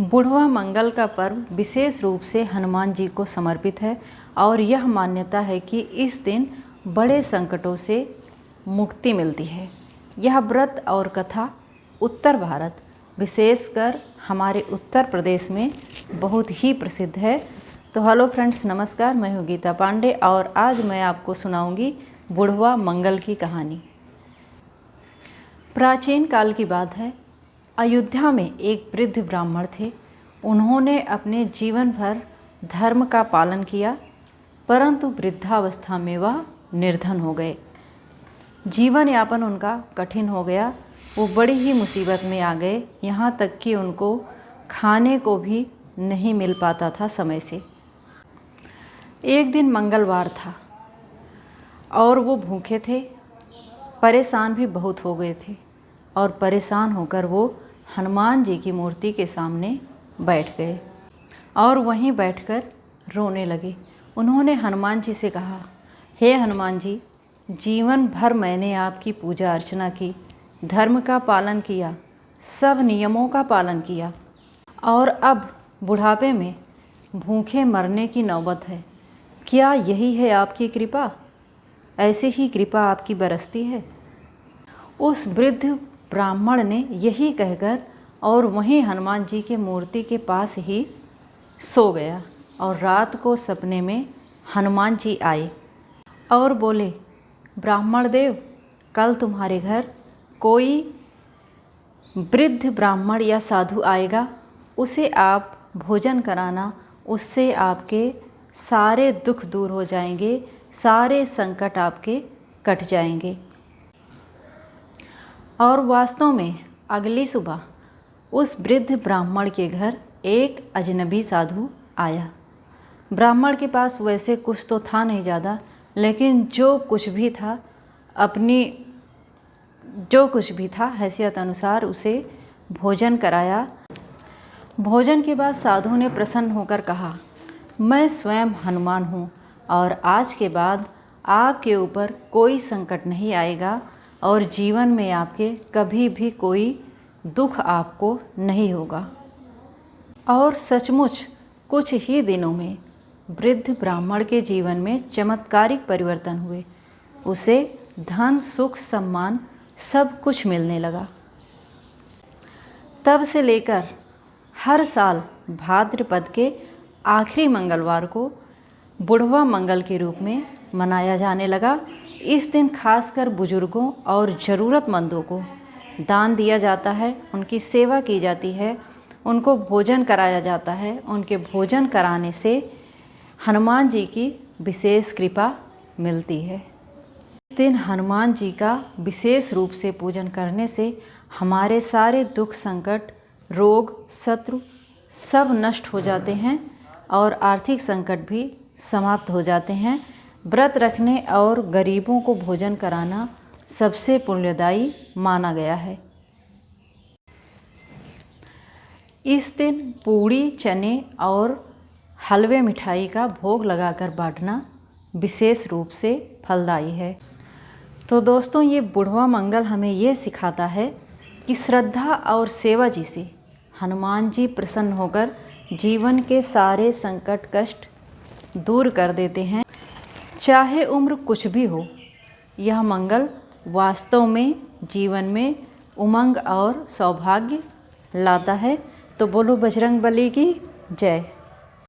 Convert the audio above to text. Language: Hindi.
बुढ़वा मंगल का पर्व विशेष रूप से हनुमान जी को समर्पित है और यह मान्यता है कि इस दिन बड़े संकटों से मुक्ति मिलती है। यह व्रत और कथा उत्तर भारत, विशेषकर हमारे उत्तर प्रदेश में बहुत ही प्रसिद्ध है। तो हेलो फ्रेंड्स, नमस्कार। मैं हूँ गीता पांडे और आज मैं आपको सुनाऊंगी बुढ़वा मंगल की कहानी। प्राचीन काल की बात है। अयोध्या में एक वृद्ध ब्राह्मण थे। उन्होंने अपने जीवन भर धर्म का पालन किया, परंतु वृद्धावस्था में वह निर्धन हो गए। जीवन यापन उनका कठिन हो गया। वो बड़ी ही मुसीबत में आ गए, यहाँ तक कि उनको खाने को भी नहीं मिल पाता था समय से। एक दिन मंगलवार था और वो भूखे थे, परेशान भी बहुत हो गए थे और परेशान होकर वो हनुमान जी की मूर्ति के सामने बैठ गए और वहीं बैठकर रोने लगे। उन्होंने हनुमान जी से कहा, हे हनुमान जी, जीवन भर मैंने आपकी पूजा अर्चना की, धर्म का पालन किया, सब नियमों का पालन किया और अब बुढ़ापे में भूखे मरने की नौबत है। क्या यही है आपकी कृपा? ऐसे ही कृपा आपकी बरसती है। उस वृद्ध ब्राह्मण ने यही कहकर और वहीं हनुमान जी की मूर्ति के पास ही सो गया और रात को सपने में हनुमान जी आए और बोले, ब्राह्मण देव, कल तुम्हारे घर कोई वृद्ध ब्राह्मण या साधु आएगा, उसे आप भोजन कराना, उससे आपके सारे दुख दूर हो जाएंगे, सारे संकट आपके कट जाएंगे। और वास्तव में अगली सुबह उस वृद्ध ब्राह्मण के घर एक अजनबी साधु आया। ब्राह्मण के पास वैसे कुछ तो था नहीं ज़्यादा, लेकिन जो कुछ भी था हैसियत अनुसार उसे भोजन कराया। भोजन के बाद साधु ने प्रसन्न होकर कहा, मैं स्वयं हनुमान हूँ और आज के बाद आपके ऊपर कोई संकट नहीं आएगा और जीवन में आपके कभी भी कोई दुख आपको नहीं होगा। और सचमुच कुछ ही दिनों में वृद्ध ब्राह्मण के जीवन में चमत्कारिक परिवर्तन हुए। उसे धन, सुख, सम्मान सब कुछ मिलने लगा। तब से लेकर हर साल भाद्रपद के आखिरी मंगलवार को बुढ़वा मंगल के रूप में मनाया जाने लगा। इस दिन खासकर बुजुर्गों और ज़रूरतमंदों को दान दिया जाता है, उनकी सेवा की जाती है, उनको भोजन कराया जाता है। उनके भोजन कराने से हनुमान जी की विशेष कृपा मिलती है। इस दिन हनुमान जी का विशेष रूप से पूजन करने से हमारे सारे दुख, संकट, रोग, शत्रु सब नष्ट हो जाते हैं और आर्थिक संकट भी समाप्त हो जाते हैं। व्रत रखने और गरीबों को भोजन कराना सबसे पुण्यदायी माना गया है। इस दिन पूड़ी, चने और हलवे मिठाई का भोग लगाकर बांटना विशेष रूप से फलदायी है। तो दोस्तों, ये बुढ़वा मंगल हमें ये सिखाता है कि श्रद्धा और सेवा जी से हनुमान जी प्रसन्न होकर जीवन के सारे संकट, कष्ट दूर कर देते हैं। चाहे उम्र कुछ भी हो, यह मंगल वास्तव में जीवन में उमंग और सौभाग्य लाता है। तो बोलो बजरंग बली की जय।